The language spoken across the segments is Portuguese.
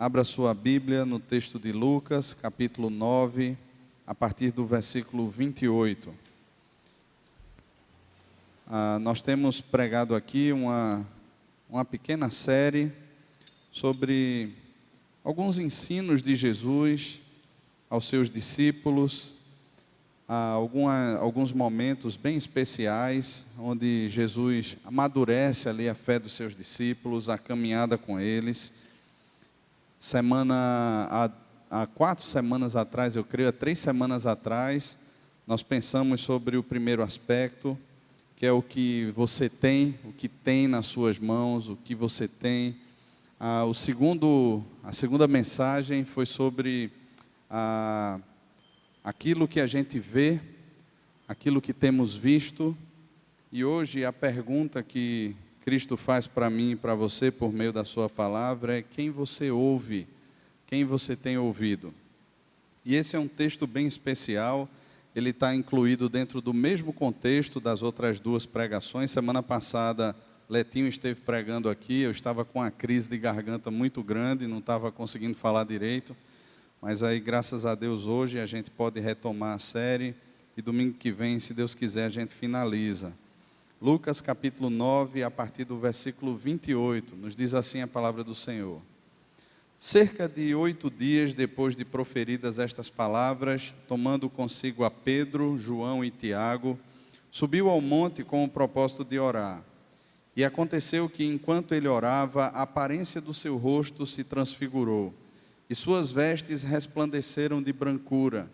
Abra sua Bíblia no texto de Lucas, capítulo 9, a partir do versículo 28. Nós temos pregado aqui uma pequena série sobre alguns ensinos de Jesus aos seus discípulos, alguns momentos bem especiais, onde Jesus amadurece ali a fé dos seus discípulos, a caminhada com eles. Há 4 semanas atrás, eu creio, há 3 semanas atrás, nós pensamos sobre o primeiro aspecto, que é o que você tem, o que tem nas suas mãos, o que você tem. A segunda mensagem foi sobre aquilo que a gente vê, aquilo que temos visto, e hoje a pergunta que Cristo faz para mim e para você por meio da sua palavra é: quem você ouve, quem você tem ouvido? E esse é um texto bem especial, ele está incluído dentro do mesmo contexto das outras 2 pregações. Semana passada, Letinho esteve pregando aqui, eu estava com uma crise de garganta muito grande, não estava conseguindo falar direito, mas aí, graças a Deus, hoje a gente pode retomar a série, e domingo que vem, se Deus quiser, a gente finaliza. Lucas capítulo 9, a partir do versículo 28, nos diz assim a palavra do Senhor. Cerca de 8 dias depois de proferidas estas palavras, tomando consigo a Pedro, João e Tiago, subiu ao monte com o propósito de orar. E aconteceu que, enquanto ele orava, a aparência do seu rosto se transfigurou, e suas vestes resplandeceram de brancura.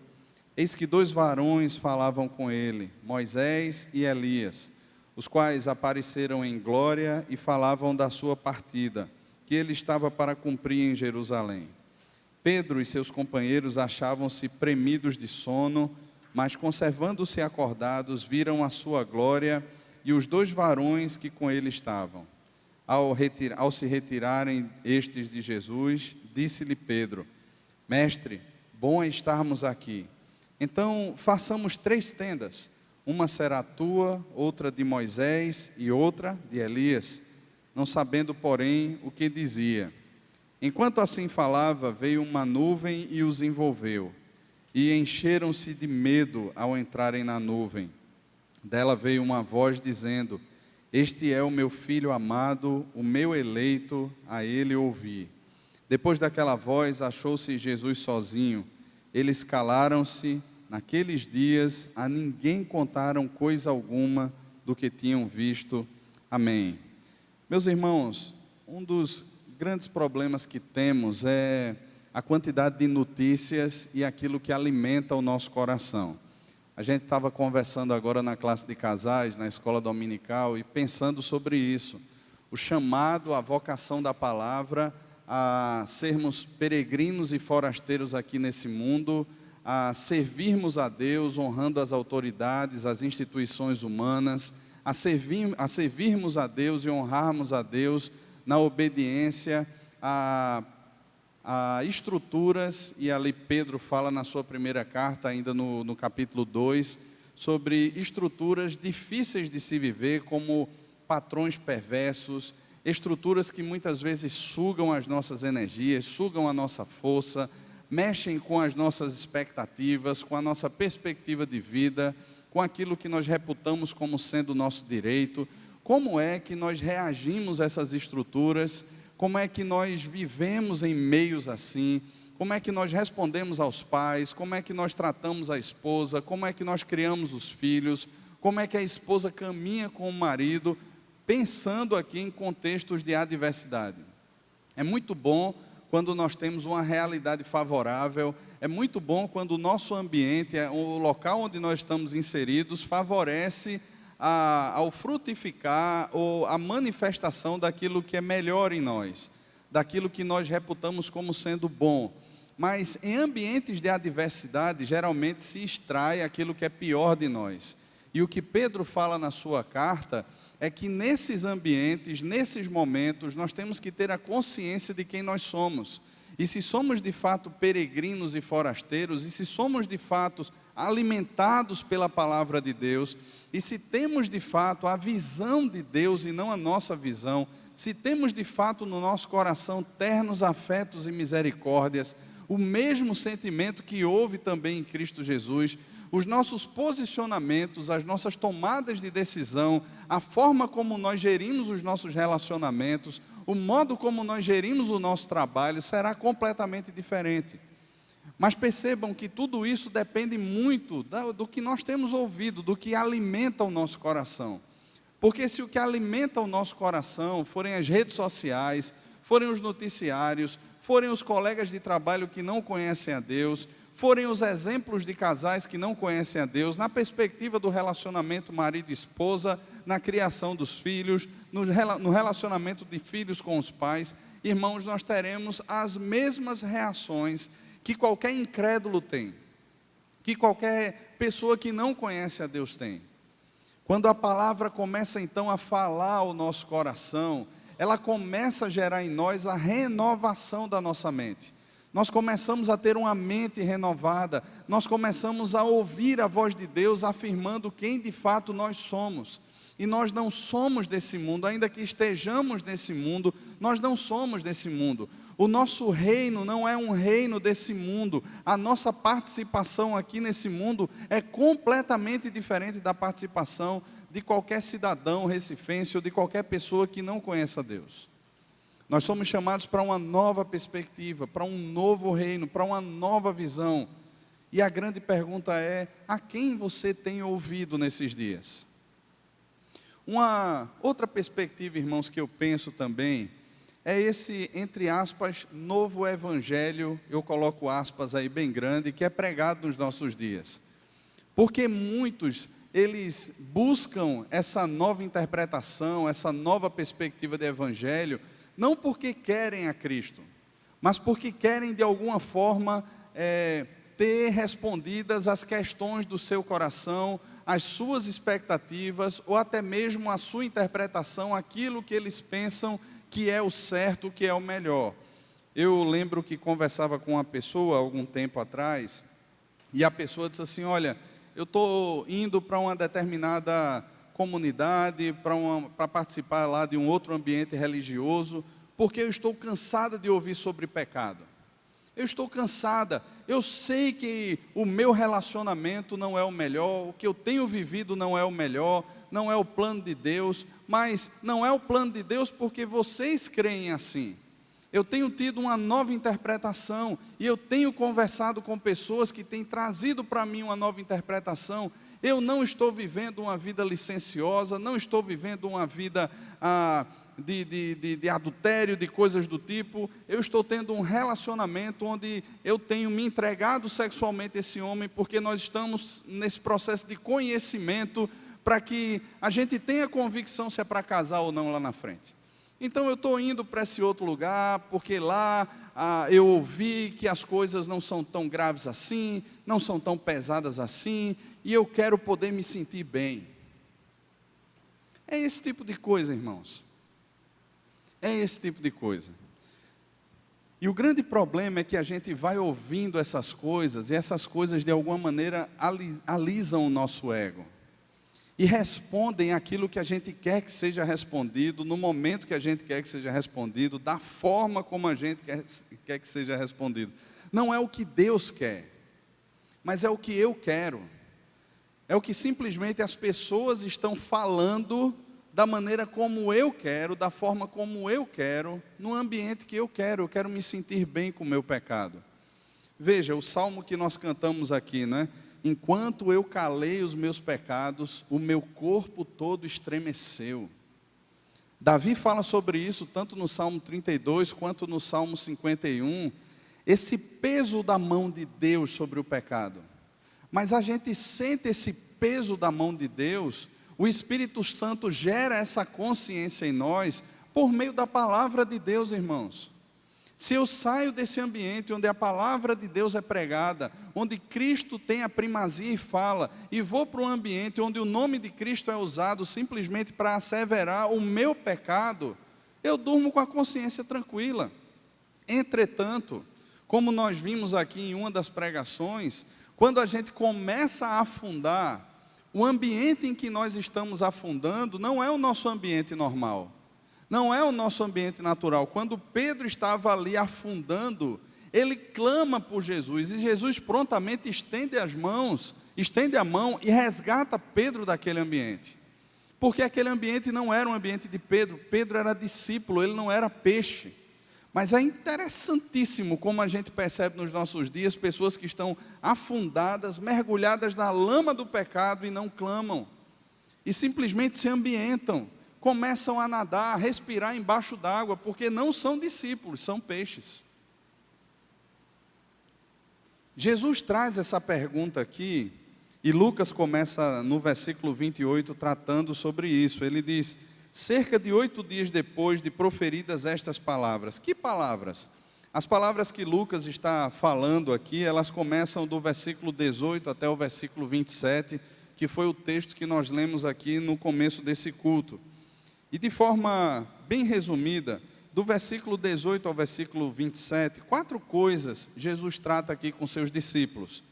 Eis que 2 varões falavam com ele, Moisés e Elias, os quais apareceram em glória e falavam da sua partida, que ele estava para cumprir em Jerusalém. Pedro e seus companheiros achavam-se premidos de sono, mas conservando-se acordados, viram a sua glória e os 2 varões que com ele estavam. Ao se retirarem estes de Jesus, disse-lhe Pedro: Mestre, bom é estarmos aqui. Então façamos 3 tendas, uma será tua, outra de Moisés e outra de Elias, não sabendo, porém, o que dizia. Enquanto assim falava, veio uma nuvem e os envolveu, e encheram-se de medo ao entrarem na nuvem. Dela veio uma voz dizendo: Este é o meu filho amado, o meu eleito, a ele ouvi. Depois daquela voz, achou-se Jesus sozinho. Eles calaram-se. Naqueles dias, a ninguém contaram coisa alguma do que tinham visto. Amém. Meus irmãos, um dos grandes problemas que temos é a quantidade de notícias e aquilo que alimenta o nosso coração. A gente estava conversando agora na classe de casais, na escola dominical, e pensando sobre isso. O chamado, a vocação da palavra a sermos peregrinos e forasteiros aqui nesse mundo, a servirmos a Deus, honrando as autoridades, as instituições humanas, a servirmos a Deus e honrarmos a Deus na obediência a estruturas, e ali Pedro fala na sua primeira carta, ainda no capítulo 2, sobre estruturas difíceis de se viver, como patrões perversos, estruturas que muitas vezes sugam as nossas energias, sugam a nossa força, mexem com as nossas expectativas, com a nossa perspectiva de vida, com aquilo que nós reputamos como sendo o nosso direito. Como é que nós reagimos a essas estruturas? Como é que nós vivemos em meios assim? Como é que nós respondemos aos pais? Como é que nós tratamos a esposa? Como é que nós criamos os filhos? Como é que a esposa caminha com o marido, pensando aqui em contextos de adversidade? É muito bom quando nós temos uma realidade favorável, é muito bom quando o nosso ambiente, o local onde nós estamos inseridos, favorece ao frutificar ou a manifestação daquilo que é melhor em nós, daquilo que nós reputamos como sendo bom. Mas em ambientes de adversidade, geralmente se extrai aquilo que é pior de nós. E o que Pedro fala na sua carta é que nesses ambientes, nesses momentos, nós temos que ter a consciência de quem nós somos. E se somos de fato peregrinos e forasteiros, e se somos de fato alimentados pela palavra de Deus, e se temos de fato a visão de Deus e não a nossa visão, se temos de fato no nosso coração ternos afetos e misericórdias, o mesmo sentimento que houve também em Cristo Jesus, os nossos posicionamentos, as nossas tomadas de decisão, a forma como nós gerimos os nossos relacionamentos, o modo como nós gerimos o nosso trabalho será completamente diferente. Mas percebam que tudo isso depende muito do que nós temos ouvido, do que alimenta o nosso coração. Porque se o que alimenta o nosso coração forem as redes sociais, forem os noticiários, forem os colegas de trabalho que não conhecem a Deus, forem os exemplos de casais que não conhecem a Deus, na perspectiva do relacionamento marido e esposa, na criação dos filhos, no relacionamento de filhos com os pais, irmãos, nós teremos as mesmas reações que qualquer incrédulo tem, que qualquer pessoa que não conhece a Deus tem. Quando a palavra começa então a falar ao nosso coração, ela começa a gerar em nós a renovação da nossa mente. Nós começamos a ter uma mente renovada, nós começamos a ouvir a voz de Deus afirmando quem de fato nós somos. E nós não somos desse mundo, ainda que estejamos nesse mundo, nós não somos desse mundo. O nosso reino não é um reino desse mundo. A nossa participação aqui nesse mundo é completamente diferente da participação de qualquer cidadão recifense ou de qualquer pessoa que não conheça Deus. Nós somos chamados para uma nova perspectiva, para um novo reino, para uma nova visão. E a grande pergunta é: a quem você tem ouvido nesses dias? Uma outra perspectiva, irmãos, que eu penso também, é esse, entre aspas, novo evangelho, eu coloco aspas aí bem grande, que é pregado nos nossos dias. Porque muitos, eles buscam essa nova interpretação, essa nova perspectiva de evangelho, não porque querem a Cristo, mas porque querem de alguma forma ter respondidas as questões do seu coração, as suas expectativas, ou até mesmo a sua interpretação, aquilo que eles pensam que é o certo, que é o melhor. Eu lembro que conversava com uma pessoa algum tempo atrás, e a pessoa disse assim: olha, eu estou indo para uma determinada comunidade, para participar lá de um outro ambiente religioso, porque eu estou cansada de ouvir sobre pecado. Eu estou cansada, eu sei que o meu relacionamento não é o melhor, o que eu tenho vivido não é o melhor, não é o plano de Deus, mas não é o plano de Deus porque vocês creem assim. Eu tenho tido uma nova interpretação, e eu tenho conversado com pessoas que têm trazido para mim uma nova interpretação. Eu não estou vivendo uma vida licenciosa, não estou vivendo uma vida de adultério, de coisas do tipo. Eu estou tendo um relacionamento onde eu tenho me entregado sexualmente a esse homem, porque nós estamos nesse processo de conhecimento, para que a gente tenha convicção se é para casar ou não lá na frente. Então eu estou indo para esse outro lugar, porque lá eu ouvi que as coisas não são tão graves assim, não são tão pesadas assim, e eu quero poder me sentir bem. É esse tipo de coisa, irmãos. É esse tipo de coisa. E o grande problema é que a gente vai ouvindo essas coisas, e essas coisas de alguma maneira alisam o nosso ego. E respondem aquilo que a gente quer que seja respondido, no momento que a gente quer que seja respondido, da forma como a gente quer que seja respondido. Não é o que Deus quer, mas é o que eu quero. É o que simplesmente as pessoas estão falando da maneira como eu quero, da forma como eu quero, no ambiente que eu quero me sentir bem com o meu pecado. Veja, o salmo que nós cantamos aqui, né? Enquanto eu calei os meus pecados, o meu corpo todo estremeceu. Davi fala sobre isso, tanto no Salmo 32, quanto no Salmo 51, esse peso da mão de Deus sobre o pecado. Mas a gente sente esse peso da mão de Deus, o Espírito Santo gera essa consciência em nós, por meio da palavra de Deus, irmãos. Se eu saio desse ambiente onde a palavra de Deus é pregada, onde Cristo tem a primazia e fala, e vou para um ambiente onde o nome de Cristo é usado simplesmente para asseverar o meu pecado, eu durmo com a consciência tranquila. Entretanto, como nós vimos aqui em uma das pregações, quando a gente começa a afundar, o ambiente em que nós estamos afundando não é o nosso ambiente normal. não é o nosso ambiente natural. Quando Pedro estava ali afundando, ele clama por Jesus, e Jesus prontamente estende a mão e resgata Pedro daquele ambiente. Porque aquele ambiente não era um ambiente de Pedro. Pedro era discípulo, ele não era peixe. Mas é interessantíssimo como a gente percebe nos nossos dias pessoas que estão afundadas, mergulhadas na lama do pecado e não clamam. E simplesmente se ambientam, começam a nadar, a respirar embaixo d'água, porque não são discípulos, são peixes. Jesus traz essa pergunta aqui, e Lucas começa no versículo 28 tratando sobre isso. Ele diz: cerca de 8 dias depois de proferidas estas palavras. Que palavras? As palavras que Lucas está falando aqui, elas começam do versículo 18 até o versículo 27, que foi o texto que nós lemos aqui no começo desse culto. E de forma bem resumida, do versículo 18 ao versículo 27, 4 coisas Jesus trata aqui com seus discípulos.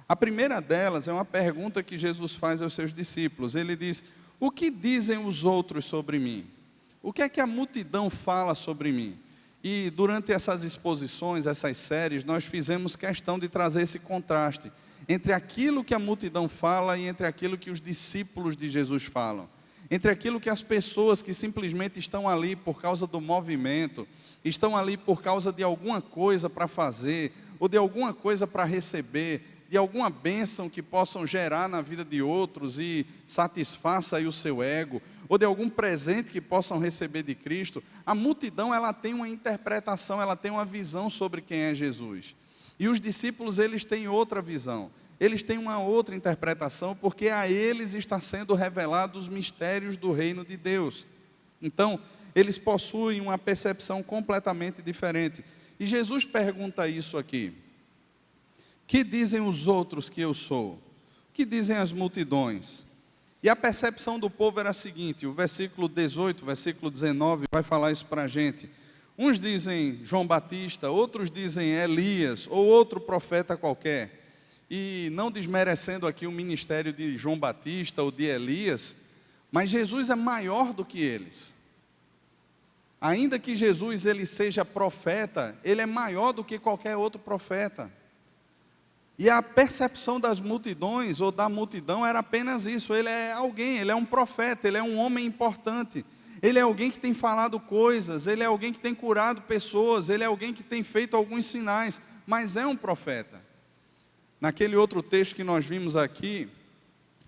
A primeira delas é uma pergunta que Jesus faz aos seus discípulos. Ele diz: o que dizem os outros sobre mim? O que é que a multidão fala sobre mim? E durante essas exposições, essas séries, nós fizemos questão de trazer esse contraste entre aquilo que a multidão fala e entre aquilo que os discípulos de Jesus falam. Entre aquilo que as pessoas que simplesmente estão ali por causa do movimento, estão ali por causa de alguma coisa para fazer, ou de alguma coisa para receber, de alguma bênção que possam gerar na vida de outros e satisfaça aí o seu ego, ou de algum presente que possam receber de Cristo. A multidão, ela tem uma interpretação, ela tem uma visão sobre quem é Jesus. E os discípulos, eles têm outra visão. Eles têm uma outra interpretação, porque a eles está sendo revelado os mistérios do reino de Deus. Então, eles possuem uma percepção completamente diferente. E Jesus pergunta isso aqui: que dizem os outros que eu sou? O que dizem as multidões? E a percepção do povo era a seguinte: o versículo 18, versículo 19 vai falar isso para a gente. Uns dizem João Batista, outros dizem Elias, ou outro profeta qualquer. E não desmerecendo aqui o ministério de João Batista ou de Elias, mas Jesus é maior do que eles. Ainda que Jesus ele seja profeta, ele é maior do que qualquer outro profeta. E a percepção das multidões ou da multidão era apenas isso: ele é alguém, ele é um profeta, ele é um homem importante, ele é alguém que tem falado coisas, ele é alguém que tem curado pessoas, ele é alguém que tem feito alguns sinais, mas é um profeta. Naquele outro texto que nós vimos aqui,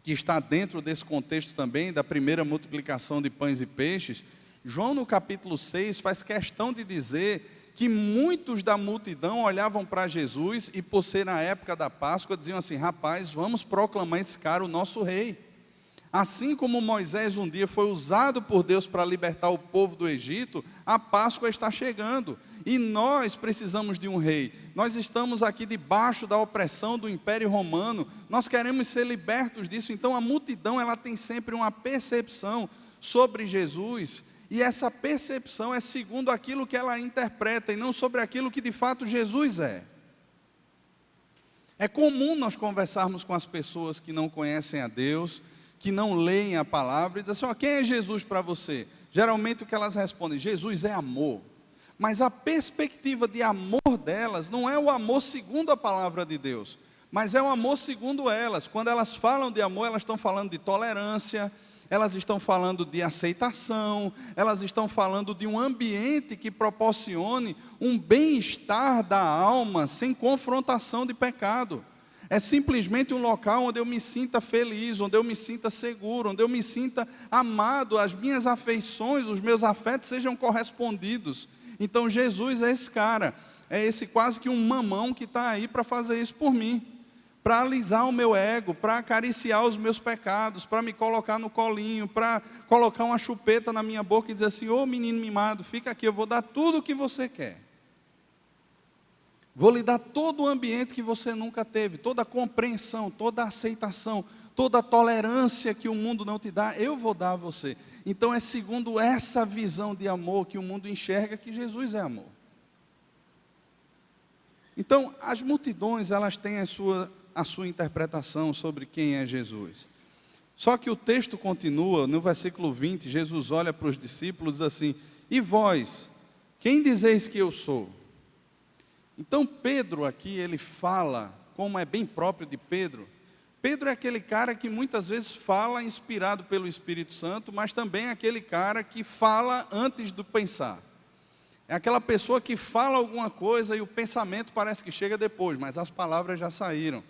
que está dentro desse contexto também, da primeira multiplicação de pães e peixes, João no capítulo 6 faz questão de dizer que muitos da multidão olhavam para Jesus e, por ser na época da Páscoa, diziam assim: rapaz, vamos proclamar esse cara o nosso rei. Assim como Moisés um dia foi usado por Deus para libertar o povo do Egito, a Páscoa está chegando. E nós precisamos de um rei. Nós estamos aqui debaixo da opressão do Império Romano. Nós queremos ser libertos disso. Então a multidão, ela tem sempre uma percepção sobre Jesus. E essa percepção é segundo aquilo que ela interpreta e não sobre aquilo que de fato Jesus é. É comum nós conversarmos com as pessoas que não conhecem a Deus, que não leem a palavra, e dizem assim: quem é Jesus para você? Geralmente o que elas respondem: Jesus é amor. Mas a perspectiva de amor delas não é o amor segundo a palavra de Deus, mas é o amor segundo elas. Quando elas falam de amor, elas estão falando de tolerância, elas estão falando de aceitação, elas estão falando de um ambiente que proporcione um bem-estar da alma sem confrontação de pecado. É simplesmente um local onde eu me sinta feliz, onde eu me sinta seguro, onde eu me sinta amado, as minhas afeições, os meus afetos sejam correspondidos. Então Jesus é esse cara, é esse quase que um mamão que está aí para fazer isso por mim, para alisar o meu ego, para acariciar os meus pecados, para me colocar no colinho, para colocar uma chupeta na minha boca e dizer assim: ô menino mimado, fica aqui, eu vou dar tudo o que você quer. Vou lhe dar todo o ambiente que você nunca teve, toda a compreensão, toda a aceitação, toda a tolerância que o mundo não te dá, eu vou dar a você. Então é segundo essa visão de amor que o mundo enxerga que Jesus é amor. Então as multidões, elas têm a sua interpretação sobre quem é Jesus. Só que o texto continua, no versículo 20, Jesus olha para os discípulos e diz assim: E vós, quem dizeis que eu sou? Então Pedro aqui, ele fala, como é bem próprio de Pedro. Pedro é aquele cara que muitas vezes fala inspirado pelo Espírito Santo, mas também é aquele cara que fala antes do pensar. É aquela pessoa que fala alguma coisa e o pensamento parece que chega depois, mas as palavras já saíram.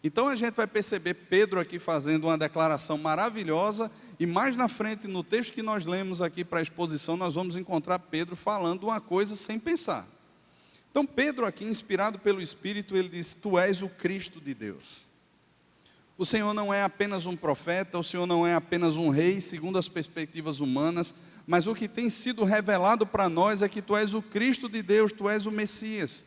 Então a gente vai perceber Pedro aqui fazendo uma declaração maravilhosa, e mais na frente, no texto que nós lemos aqui para a exposição, nós vamos encontrar Pedro falando uma coisa sem pensar. Então Pedro aqui, inspirado pelo Espírito, ele diz: tu és o Cristo de Deus. O Senhor não é apenas um profeta, o Senhor não é apenas um rei, segundo as perspectivas humanas, mas o que tem sido revelado para nós é que tu és o Cristo de Deus, tu és o Messias.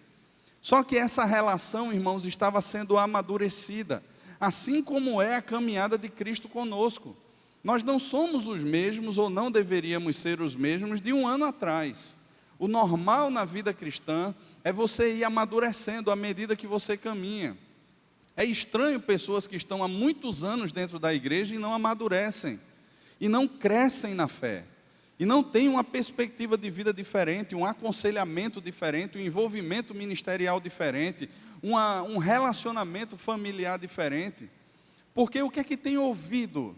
Só que essa relação, irmãos, estava sendo amadurecida, assim como é a caminhada de Cristo conosco. Nós não somos os mesmos, ou não deveríamos ser os mesmos, de um ano atrás. O normal na vida cristã é você ir amadurecendo à medida que você caminha. É estranho pessoas que estão há muitos anos dentro da igreja e não amadurecem, e não crescem na fé, e não têm uma perspectiva de vida diferente, um aconselhamento diferente, um envolvimento ministerial diferente, um relacionamento familiar diferente. Porque o que é que tem ouvido?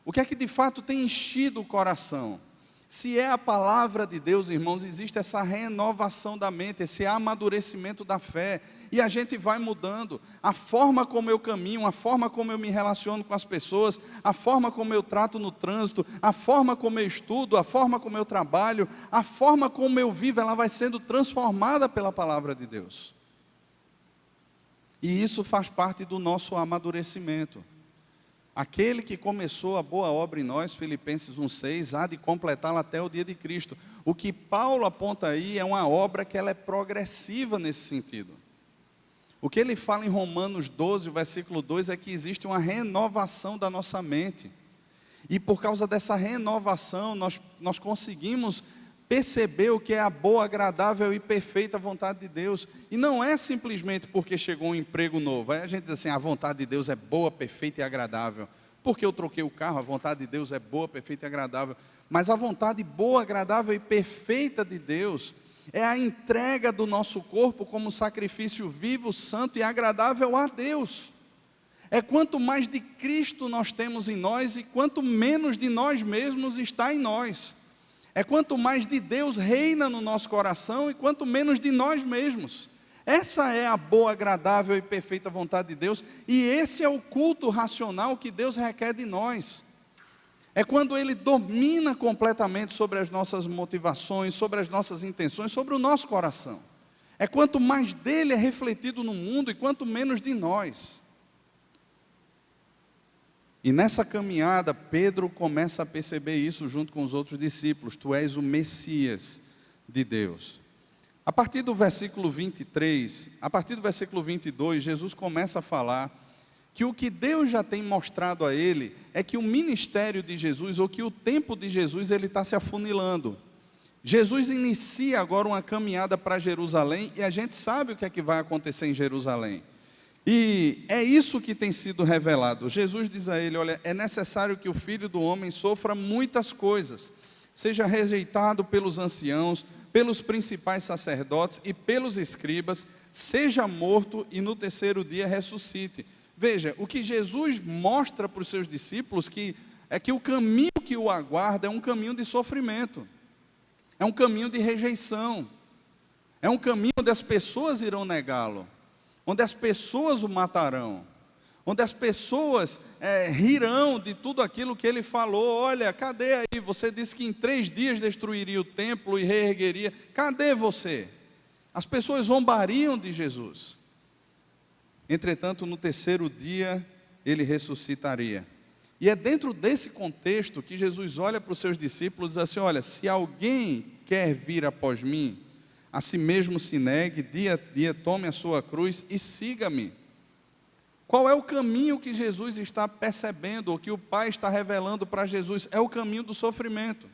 O que é que de fato tem enchido o coração? Se é a palavra de Deus, irmãos, existe essa renovação da mente, esse amadurecimento da fé, e a gente vai mudando. A forma como eu caminho, a forma como eu me relaciono com as pessoas, a forma como eu trato no trânsito, a forma como eu estudo, a forma como eu trabalho, a forma como eu vivo, ela vai sendo transformada pela palavra de Deus. E isso faz parte do nosso amadurecimento. Aquele que começou a boa obra em nós, Filipenses 1,6, há de completá-la até o dia de Cristo. O que Paulo aponta aí é uma obra que ela é progressiva nesse sentido. O que ele fala em Romanos 12, versículo 2, é que existe uma renovação da nossa mente. E por causa dessa renovação, nós conseguimos perceber o que é a boa, agradável e perfeita vontade de Deus. E não é simplesmente porque chegou um emprego novo. Aí a gente diz assim: a vontade de Deus é boa, perfeita e agradável. Porque eu troquei o carro, a vontade de Deus é boa, perfeita e agradável. Mas a vontade boa, agradável e perfeita de Deus é a entrega do nosso corpo como sacrifício vivo, santo e agradável a Deus. É quanto mais de Cristo nós temos em nós e quanto menos de nós mesmos está em nós. É quanto mais de Deus reina no nosso coração e quanto menos de nós mesmos. Essa é a boa, agradável e perfeita vontade de Deus, e esse é o culto racional que Deus requer de nós. É quando Ele domina completamente sobre as nossas motivações, sobre as nossas intenções, sobre o nosso coração. É quanto mais dele é refletido no mundo e quanto menos de nós. E nessa caminhada, Pedro começa a perceber isso junto com os outros discípulos. Tu és o Messias de Deus. A partir do versículo 23, a partir do versículo 22, Jesus começa a falar que o que Deus já tem mostrado a ele é que o ministério de Jesus, ou que o tempo de Jesus, ele está se afunilando. Jesus inicia agora uma caminhada para Jerusalém, e a gente sabe o que é que vai acontecer em Jerusalém. E é isso que tem sido revelado. Jesus diz a ele: olha, é necessário que o Filho do Homem sofra muitas coisas, seja rejeitado pelos anciãos, pelos principais sacerdotes e pelos escribas, seja morto e no terceiro dia ressuscite. Veja, o que Jesus mostra para os seus discípulos é que o caminho que o aguarda é um caminho de sofrimento, é um caminho de rejeição, é um caminho onde as pessoas irão negá-lo, onde as pessoas o matarão, onde as pessoas rirão de tudo aquilo que ele falou. Olha, cadê aí? Você disse que em 3 dias destruiria o templo e reergueria. Cadê você? As pessoas zombariam de Jesus. Entretanto, no terceiro dia, ele ressuscitaria. E é dentro desse contexto que Jesus olha para os seus discípulos e diz assim: olha, se alguém quer vir após mim, a si mesmo se negue, dia a dia tome a sua cruz e siga-me. Qual é o caminho que Jesus está percebendo, ou que o Pai está revelando para Jesus? É o caminho do sofrimento.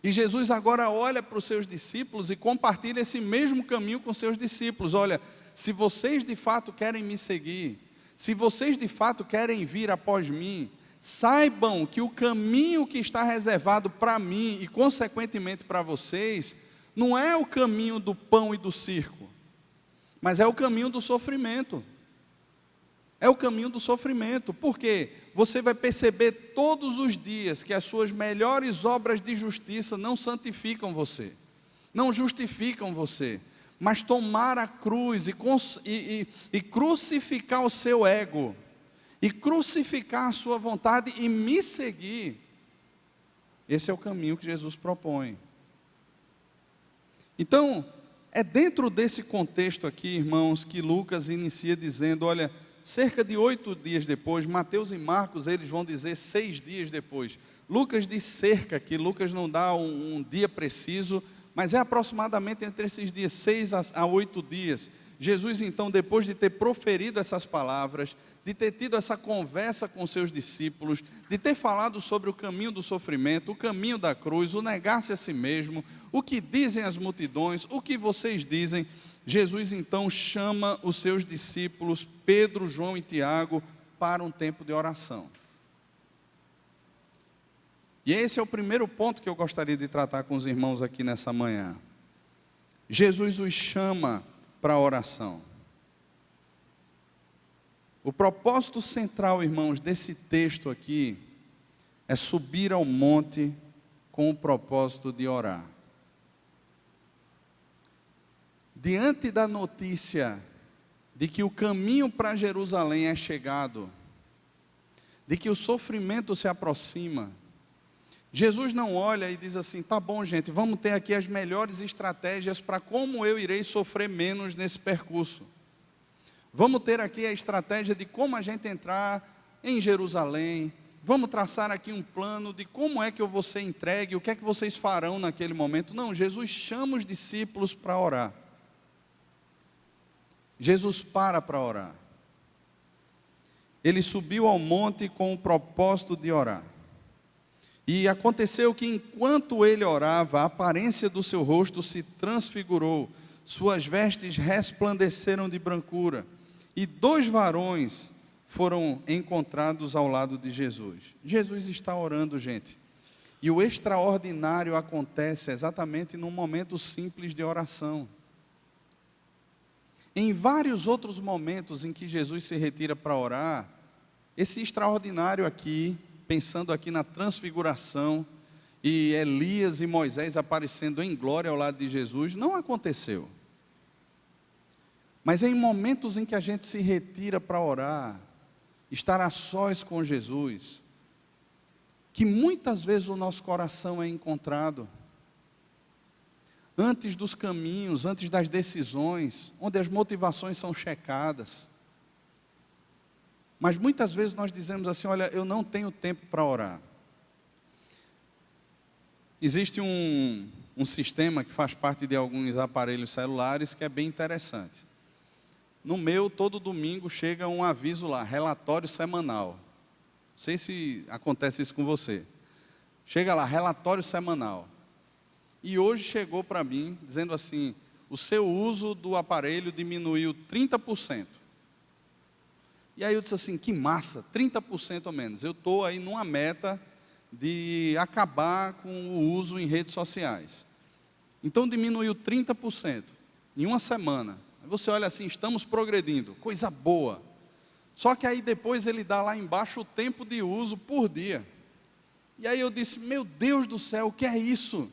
E Jesus agora olha para os seus discípulos e compartilha esse mesmo caminho com seus discípulos. Olha, se vocês de fato querem me seguir, se vocês de fato querem vir após mim, Saibam que o caminho que está reservado para mim e consequentemente para vocês, não é o caminho do pão e do circo, mas é o caminho do sofrimento. É o caminho do sofrimento, porque você vai perceber todos os dias que as suas melhores obras de justiça não santificam você, não justificam você, mas tomar a cruz e crucificar o seu ego, e crucificar a sua vontade e me seguir, esse é o caminho que Jesus propõe. Então, é dentro desse contexto aqui, irmãos, que Lucas inicia dizendo, olha, cerca de 8 dias depois, Mateus e Marcos, eles vão dizer 6 dias depois. Lucas diz cerca, que Lucas não dá um dia preciso, mas é aproximadamente entre esses dias, 6 a 8 dias. Jesus, então, depois de ter proferido essas palavras, de ter tido essa conversa com seus discípulos, de ter falado sobre o caminho do sofrimento, o caminho da cruz, o negar-se a si mesmo, o que dizem as multidões, o que vocês dizem, Jesus então chama os seus discípulos, Pedro, João e Tiago, para um tempo de oração. E esse é o primeiro ponto que eu gostaria de tratar com os irmãos aqui nessa manhã. Jesus os chama para a oração. O propósito central, irmãos, desse texto aqui, é subir ao monte com o propósito de orar. Diante da notícia de que o caminho para Jerusalém é chegado, de que o sofrimento se aproxima, Jesus não olha e diz assim, tá bom gente, vamos ter aqui as melhores estratégias para como eu irei sofrer menos nesse percurso. Vamos ter aqui a estratégia de como a gente entrar em Jerusalém, vamos traçar aqui um plano de como é que eu vou ser entregue, o que é que vocês farão naquele momento. Não, Jesus chama os discípulos para orar. Jesus para orar. Ele subiu ao monte com o propósito de orar. E aconteceu que enquanto ele orava, a aparência do seu rosto se transfigurou, suas vestes resplandeceram de brancura, e 2 varões foram encontrados ao lado de Jesus. Jesus está orando, gente. E o extraordinário acontece exatamente num momento simples de oração. Em vários outros momentos em que Jesus se retira para orar, esse extraordinário aqui, pensando aqui na transfiguração, e Elias e Moisés aparecendo em glória ao lado de Jesus, não aconteceu. Mas em momentos em que a gente se retira para orar, estar a sós com Jesus, que muitas vezes o nosso coração é encontrado, antes dos caminhos, antes das decisões, onde as motivações são checadas. Mas muitas vezes nós dizemos assim, olha, eu não tenho tempo para orar. Existe um sistema que faz parte de alguns aparelhos celulares que é bem interessante. No meu, todo domingo chega um aviso lá, relatório semanal. Não sei se acontece isso com você. Chega lá, relatório semanal. E hoje chegou para mim, dizendo assim, o seu uso do aparelho diminuiu 30%. E aí eu disse assim, que massa, 30% ou menos. Eu estou aí numa meta de acabar com o uso em redes sociais. Então diminuiu 30% em uma semana. Aí você olha assim, estamos progredindo, coisa boa. Só que aí depois ele dá lá embaixo o tempo de uso por dia. E aí eu disse, meu Deus do céu, o que é isso?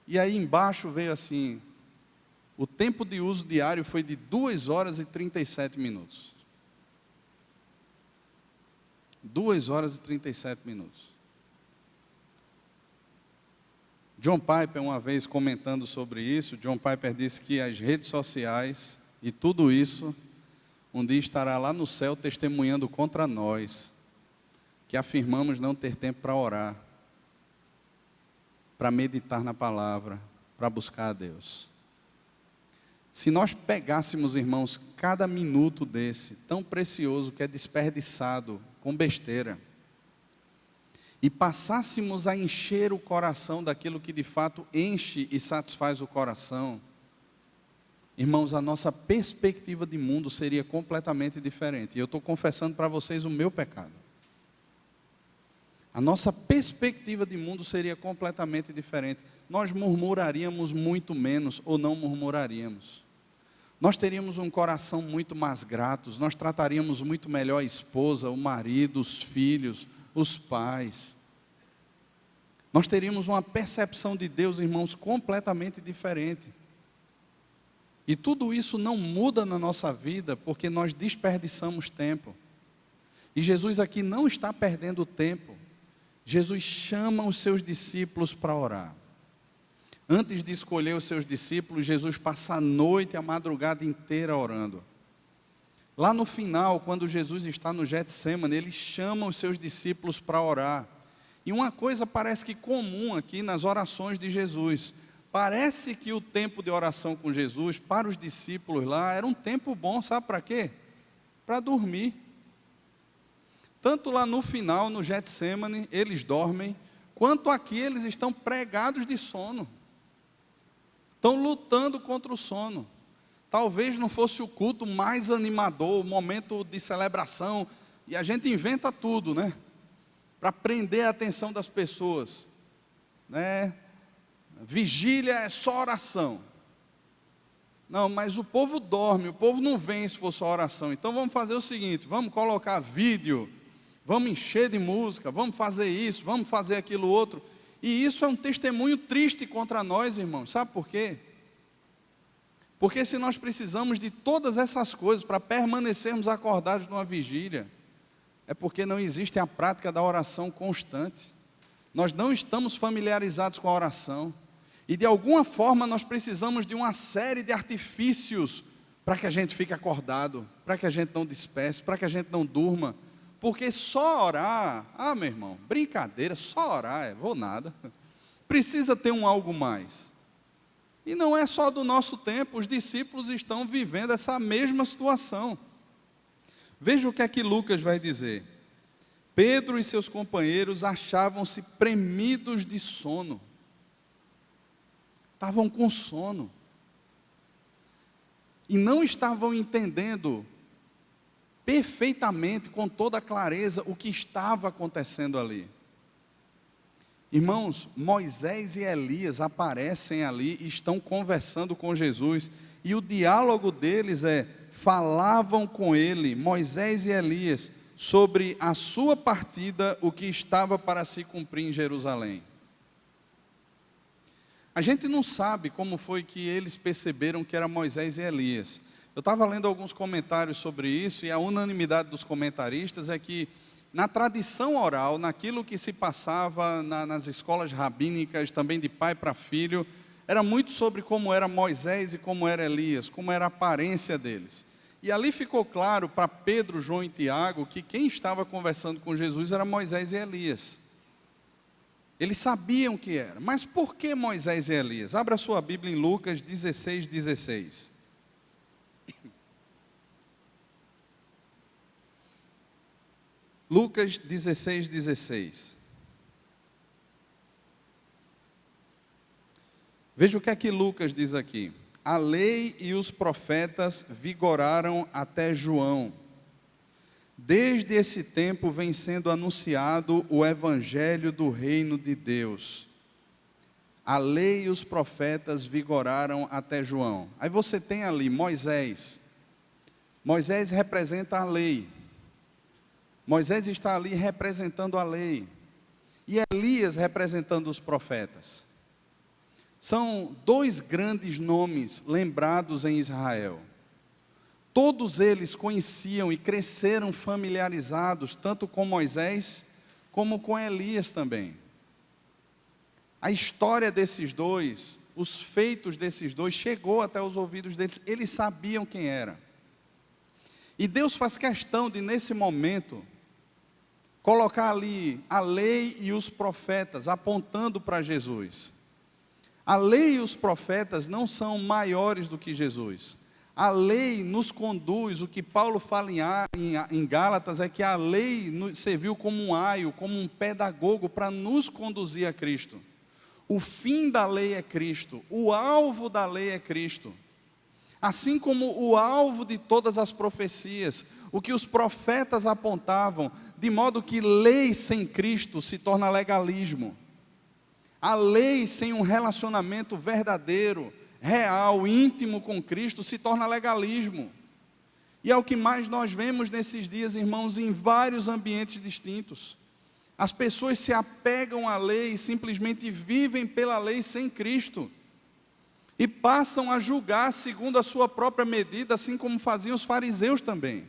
E aí embaixo veio assim, o tempo de uso diário foi de 2 horas e 37 minutos. 2 horas e 37 minutos. John Piper, uma vez comentando sobre isso, John Piper disse que as redes sociais e tudo isso, um dia estará lá no céu testemunhando contra nós, que afirmamos não ter tempo para orar, para meditar na palavra, para buscar a Deus. Se nós pegássemos, irmãos, cada minuto desse, tão precioso que é desperdiçado com besteira, e passássemos a encher o coração daquilo que de fato enche e satisfaz o coração, irmãos, a nossa perspectiva de mundo seria completamente diferente. E eu estou confessando para vocês o meu pecado. A nossa perspectiva de mundo seria completamente diferente. Nós murmuraríamos muito menos ou não murmuraríamos. Nós teríamos um coração muito mais grato, nós trataríamos muito melhor a esposa, o marido, os filhos, os pais. Nós teríamos uma percepção de Deus, irmãos, completamente diferente. E tudo isso não muda na nossa vida porque nós desperdiçamos tempo. E Jesus aqui não está perdendo tempo. Jesus chama os seus discípulos para orar. Antes de escolher os seus discípulos, Jesus passa a noite, a madrugada inteira orando. Lá no final, quando Jesus está no Getsêmani, ele chama os seus discípulos para orar. E uma coisa parece que comum aqui nas orações de Jesus. Parece que o tempo de oração com Jesus, para os discípulos lá, era um tempo bom, sabe para quê? Para dormir. Tanto lá no final, no Getsêmani, eles dormem, quanto aqui eles estão pregados de sono. Estão lutando contra o sono. Talvez não fosse o culto mais animador, o momento de celebração, e a gente inventa tudo, né? Para prender a atenção das pessoas, né? Vigília é só oração. Não, mas o povo dorme, o povo não vem se for só oração. Então vamos fazer o seguinte, vamos colocar vídeo, vamos encher de música, vamos fazer isso, vamos fazer aquilo outro. E isso é um testemunho triste contra nós, irmãos. Sabe por quê? Porque se nós precisamos de todas essas coisas para permanecermos acordados numa vigília, é porque não existe a prática da oração constante. Nós não estamos familiarizados com a oração. E de alguma forma nós precisamos de uma série de artifícios para que a gente fique acordado, para que a gente não despece, para que a gente não durma. Porque só orar, meu irmão, brincadeira, só orar, vou nada. Precisa ter um algo mais. E não é só do nosso tempo, os discípulos estão vivendo essa mesma situação. Veja o que é que Lucas vai dizer. Pedro e seus companheiros achavam-se premidos de sono. Estavam com sono. E não estavam entendendo perfeitamente, com toda a clareza, o que estava acontecendo ali. Irmãos, Moisés e Elias aparecem ali e estão conversando com Jesus. E o diálogo deles falavam com ele, Moisés e Elias, sobre a sua partida, o que estava para se cumprir em Jerusalém. A gente não sabe como foi que eles perceberam que era Moisés e Elias. Eu estava lendo alguns comentários sobre isso, e a unanimidade dos comentaristas é que, na tradição oral, naquilo que se passava nas escolas rabínicas, também de pai para filho, era muito sobre como era Moisés e como era Elias, como era a aparência deles. E ali ficou claro para Pedro, João e Tiago, que quem estava conversando com Jesus era Moisés e Elias. Eles sabiam que era. Mas por que Moisés e Elias? Abra sua Bíblia em Lucas 16:16. Lucas 16:16. Veja o que é que Lucas diz aqui. A lei e os profetas vigoraram até João. Desde esse tempo vem sendo anunciado o evangelho do reino de Deus. A lei e os profetas vigoraram até João. Aí você tem ali Moisés. Moisés representa a lei. Moisés está ali representando a lei. E Elias representando os profetas. São dois grandes nomes lembrados em Israel. Todos eles conheciam e cresceram familiarizados, tanto com Moisés, como com Elias também. A história desses dois, os feitos desses dois, chegou até os ouvidos deles, eles sabiam quem era. E Deus faz questão de, nesse momento, colocar ali a lei e os profetas, apontando para Jesus. A lei e os profetas não são maiores do que Jesus. A lei nos conduz, o que Paulo fala em Gálatas, é que a lei serviu como um aio, como um pedagogo para nos conduzir a Cristo. O fim da lei é Cristo, o alvo da lei é Cristo. Assim como o alvo de todas as profecias, o que os profetas apontavam, de modo que lei sem Cristo se torna legalismo. A lei sem um relacionamento verdadeiro, real, íntimo com Cristo se torna legalismo. E é o que mais nós vemos nesses dias, irmãos, em vários ambientes distintos. As pessoas se apegam à lei e simplesmente vivem pela lei sem Cristo. E passam a julgar segundo a sua própria medida, assim como faziam os fariseus também.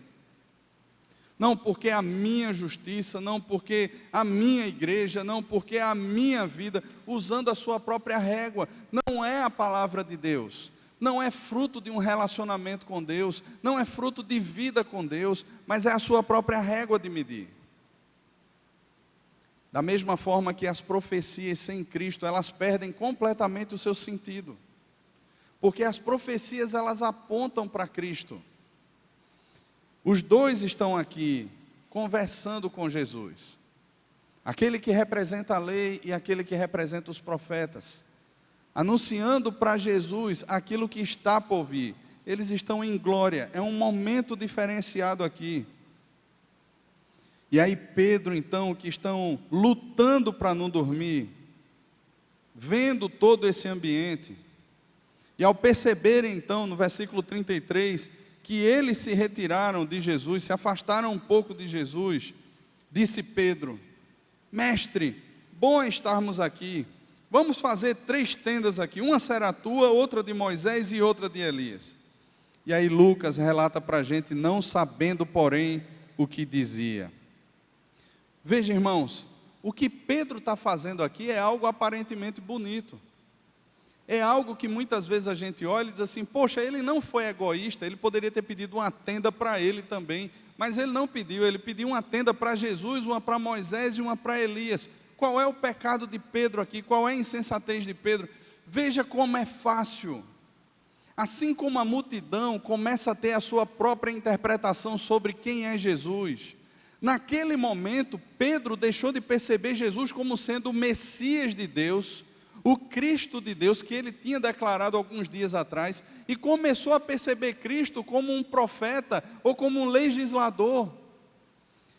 Não porque a minha justiça, não porque a minha igreja, não porque a minha vida, usando a sua própria régua. Não é a palavra de Deus, não é fruto de um relacionamento com Deus, não é fruto de vida com Deus, mas é a sua própria régua de medir. Da mesma forma que as profecias sem Cristo, elas perdem completamente o seu sentido. Porque as profecias, elas apontam para Cristo. Os dois estão aqui, conversando com Jesus. Aquele que representa a lei e aquele que representa os profetas. Anunciando para Jesus aquilo que está por vir. Eles estão em glória, é um momento diferenciado aqui. E aí Pedro, então, que estão lutando para não dormir, vendo todo esse ambiente, e ao perceberem então, no versículo 33, que eles se retiraram de Jesus, se afastaram um pouco de Jesus, disse Pedro: mestre, bom é estarmos aqui, vamos fazer 3 tendas aqui, uma será tua, outra de Moisés e outra de Elias. E aí Lucas relata para a gente, não sabendo porém o que dizia. Veja, irmãos, o que Pedro está fazendo aqui é algo aparentemente bonito. É algo que muitas vezes a gente olha e diz assim, poxa, ele não foi egoísta, ele poderia ter pedido uma tenda para ele também, mas ele não pediu, ele pediu uma tenda para Jesus, uma para Moisés e uma para Elias. Qual é o pecado de Pedro aqui? Qual é a insensatez de Pedro? Veja como é fácil. Assim como a multidão começa a ter a sua própria interpretação sobre quem é Jesus, naquele momento, Pedro deixou de perceber Jesus como sendo o Messias de Deus, o Cristo de Deus, que ele tinha declarado alguns dias atrás, e começou a perceber Cristo como um profeta, ou como um legislador.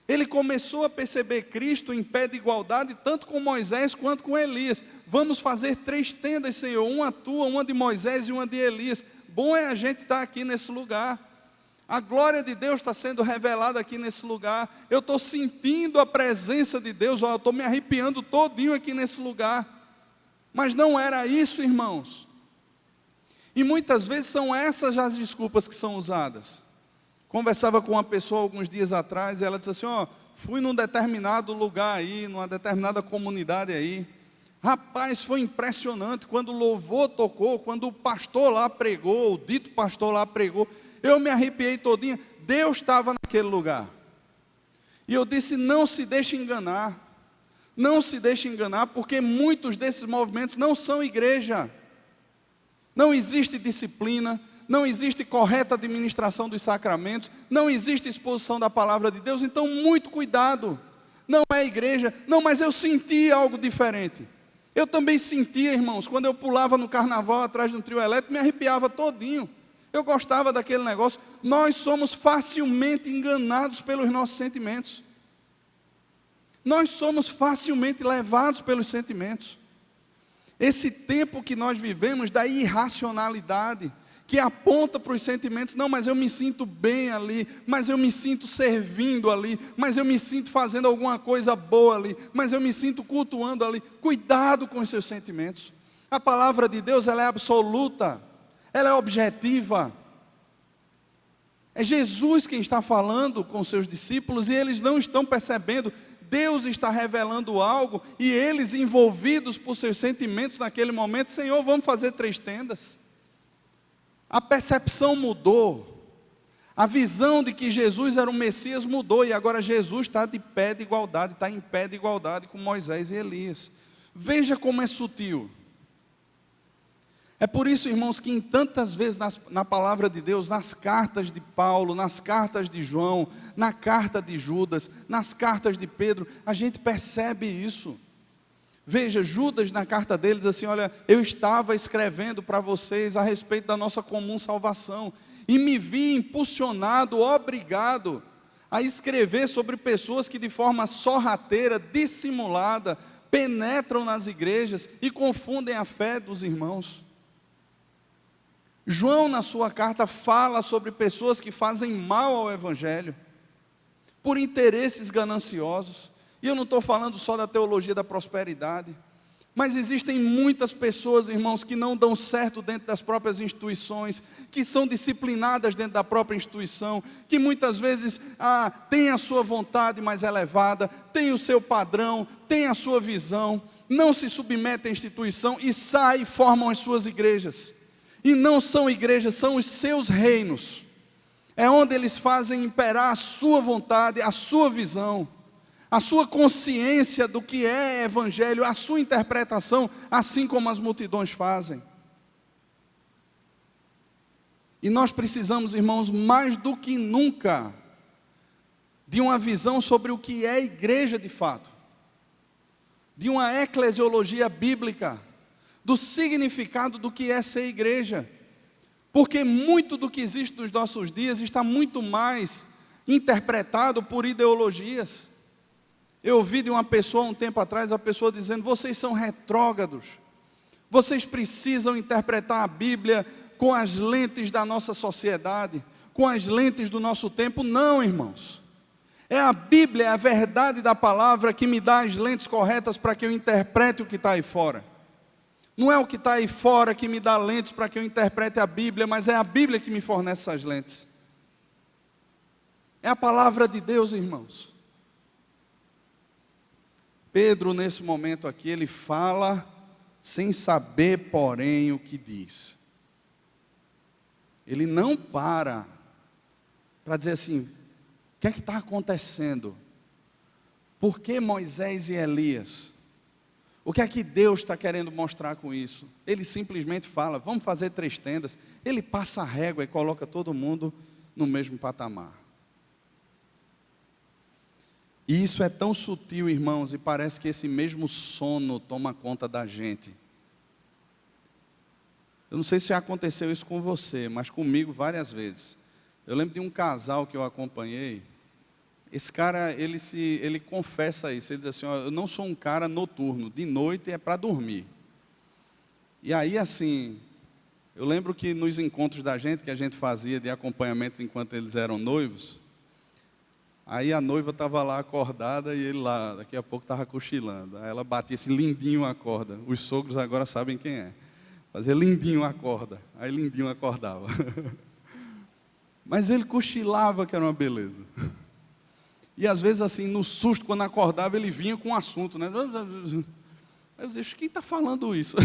Ele começou a perceber Cristo em pé de igualdade, tanto com Moisés quanto com Elias. Vamos fazer 3 tendas, Senhor, uma tua, uma de Moisés e uma de Elias. Bom é a gente estar aqui nesse lugar. A glória de Deus está sendo revelada aqui nesse lugar. Eu estou sentindo a presença de Deus, eu estou me arrepiando todinho aqui nesse lugar. Mas não era isso, irmãos. E muitas vezes são essas as desculpas que são usadas. Conversava com uma pessoa alguns dias atrás, e ela disse assim, fui num determinado lugar aí, numa determinada comunidade aí. Rapaz, foi impressionante, quando o louvor tocou, quando o pastor lá pregou, o dito pastor lá pregou, eu me arrepiei todinha, Deus estava naquele lugar. E eu disse, não se deixe enganar. Não se deixe enganar, porque muitos desses movimentos não são igreja. Não existe disciplina, não existe correta administração dos sacramentos, não existe exposição da palavra de Deus, então muito cuidado. Não é igreja, não, mas eu senti algo diferente. Eu também sentia, irmãos, quando eu pulava no carnaval atrás de um trio elétrico, me arrepiava todinho. Eu gostava daquele negócio. Nós somos facilmente enganados pelos nossos sentimentos. Nós somos facilmente levados pelos sentimentos. Esse tempo que nós vivemos da irracionalidade, que aponta para os sentimentos, não, mas eu me sinto bem ali, mas eu me sinto servindo ali, mas eu me sinto fazendo alguma coisa boa ali, mas eu me sinto cultuando ali. Cuidado com os seus sentimentos. A palavra de Deus, ela é absoluta, ela é objetiva. É Jesus quem está falando com seus discípulos e eles não estão percebendo. Deus está revelando algo e eles envolvidos por seus sentimentos naquele momento, Senhor, vamos fazer 3 tendas. A percepção mudou, a visão de que Jesus era o Messias mudou e agora Jesus está de pé de igualdade, está em pé de igualdade com Moisés e Elias. Veja como é sutil. É por isso, irmãos, que em tantas vezes na palavra de Deus, nas cartas de Paulo, nas cartas de João, na carta de Judas, nas cartas de Pedro, a gente percebe isso. Veja, Judas na carta dele diz assim: olha, eu estava escrevendo para vocês a respeito da nossa comum salvação, e me vi impulsionado, obrigado a escrever sobre pessoas que de forma sorrateira, dissimulada, penetram nas igrejas e confundem a fé dos irmãos. João na sua carta fala sobre pessoas que fazem mal ao Evangelho, por interesses gananciosos. E eu não estou falando só da teologia da prosperidade, mas existem muitas pessoas, irmãos, que não dão certo dentro das próprias instituições, que são disciplinadas dentro da própria instituição, que muitas vezes têm a sua vontade mais elevada, têm o seu padrão, têm a sua visão, não se submetem à instituição e saem e formam as suas igrejas. E não são igrejas, são os seus reinos. É onde eles fazem imperar a sua vontade, a sua visão, a sua consciência do que é evangelho, a sua interpretação, assim como as multidões fazem. E nós precisamos, irmãos, mais do que nunca, de uma visão sobre o que é igreja de fato, de uma eclesiologia bíblica, do significado do que é ser igreja, porque muito do que existe nos nossos dias está muito mais interpretado por ideologias. Eu ouvi de uma pessoa um tempo atrás, a pessoa dizendo: vocês são retrógrados, vocês precisam interpretar a Bíblia com as lentes da nossa sociedade, com as lentes do nosso tempo. Não, irmãos, é a Bíblia, é a verdade da palavra que me dá as lentes corretas para que eu interprete o que está aí fora. Não é o que está aí fora que me dá lentes para que eu interprete a Bíblia, mas é a Bíblia que me fornece essas lentes. É a palavra de Deus, irmãos. Pedro, nesse momento aqui, ele fala sem saber, porém, o que diz. Ele não para dizer assim: o que é que está acontecendo? Por que Moisés e Elias? O que é que Deus está querendo mostrar com isso? Ele simplesmente fala: vamos fazer 3 tendas. Ele passa a régua e coloca todo mundo no mesmo patamar. E isso é tão sutil, irmãos, e parece que esse mesmo sono toma conta da gente. Eu não sei se já aconteceu isso com você, mas comigo várias vezes. Eu lembro de um casal que eu acompanhei. Esse cara, ele confessa isso. Ele diz assim: ó, eu não sou um cara noturno, de noite é para dormir. E aí, assim, eu lembro que nos encontros da gente, que a gente fazia de acompanhamento enquanto eles eram noivos, aí a noiva estava lá acordada e ele lá, daqui a pouco estava cochilando. Aí ela batia esse lindinho acorda. Os sogros agora sabem quem é. Fazia lindinho acorda. Aí lindinho acordava. Mas ele cochilava, que era uma beleza. E às vezes assim, no susto, quando acordava, ele vinha com um assunto, né? Eu dizia: quem está falando isso?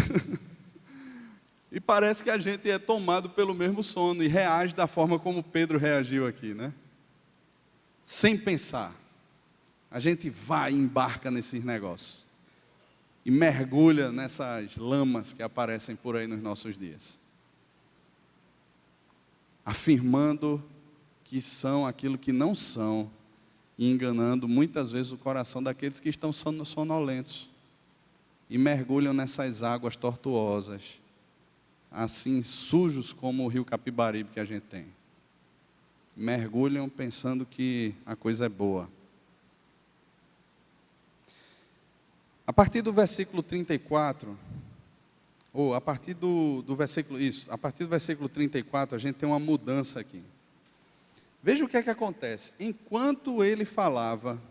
E parece que a gente é tomado pelo mesmo sono e reage da forma como Pedro reagiu aqui, né? Sem pensar, a gente vai e embarca nesses negócios e mergulha nessas lamas que aparecem por aí nos nossos dias, afirmando que são aquilo que não são e enganando muitas vezes o coração daqueles que estão sonolentos e mergulham nessas águas tortuosas, assim sujos como o rio Capibaribe que a gente tem. Mergulham pensando que a coisa é boa. A partir do versículo 34, ou a partir do versículo, isso, a partir do versículo 34, a gente tem uma mudança aqui. Veja o que é que acontece. Enquanto ele falava,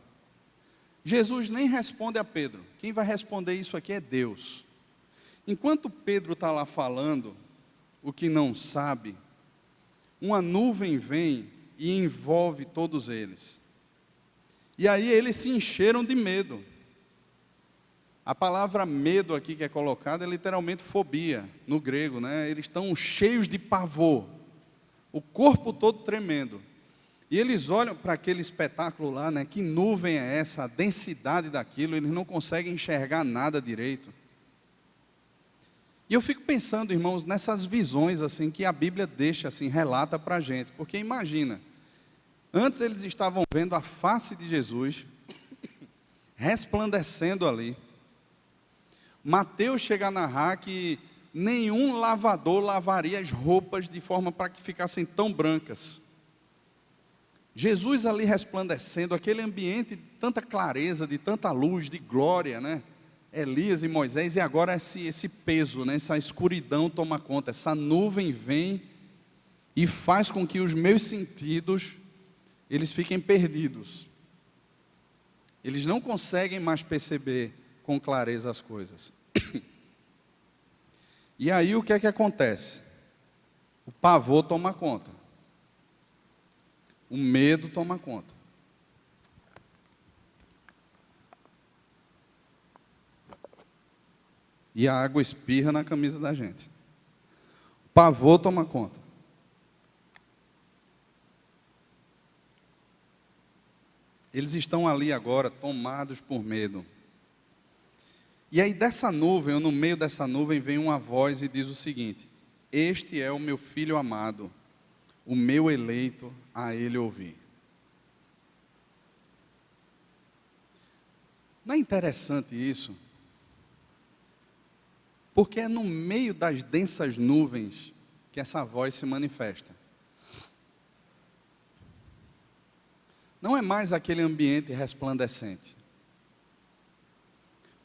Jesus nem responde a Pedro. Quem vai responder isso aqui é Deus. Enquanto Pedro está lá falando o que não sabe, uma nuvem vem e envolve todos eles. E aí eles se encheram de medo. A palavra medo aqui que é colocada é literalmente fobia, no grego, né? Eles estão cheios de pavor, o corpo todo tremendo. E eles olham para aquele espetáculo lá, né? Que nuvem é essa? A densidade daquilo, eles não conseguem enxergar nada direito. E eu fico pensando, irmãos, nessas visões assim que a Bíblia deixa, assim, relata para a gente. Porque imagina, antes eles estavam vendo a face de Jesus resplandecendo ali. Mateus chega a narrar que nenhum lavador lavaria as roupas de forma para que ficassem tão brancas. Jesus ali resplandecendo, aquele ambiente de tanta clareza, de tanta luz, de glória, né? Elias e Moisés, e agora esse peso, né? Essa escuridão toma conta, essa nuvem vem e faz com que os meus sentidos, eles fiquem perdidos. Eles não conseguem mais perceber com clareza as coisas. E aí o que é que acontece? O pavor toma conta. O medo toma conta. E a água espirra na camisa da gente. O pavor toma conta. Eles estão ali agora, tomados por medo. E aí dessa nuvem, ou no meio dessa nuvem, vem uma voz e diz o seguinte: este é o meu filho amado, o meu eleito, a ele ouvir. Não é interessante isso? Porque é no meio das densas nuvens que essa voz se manifesta. Não é mais aquele ambiente resplandecente.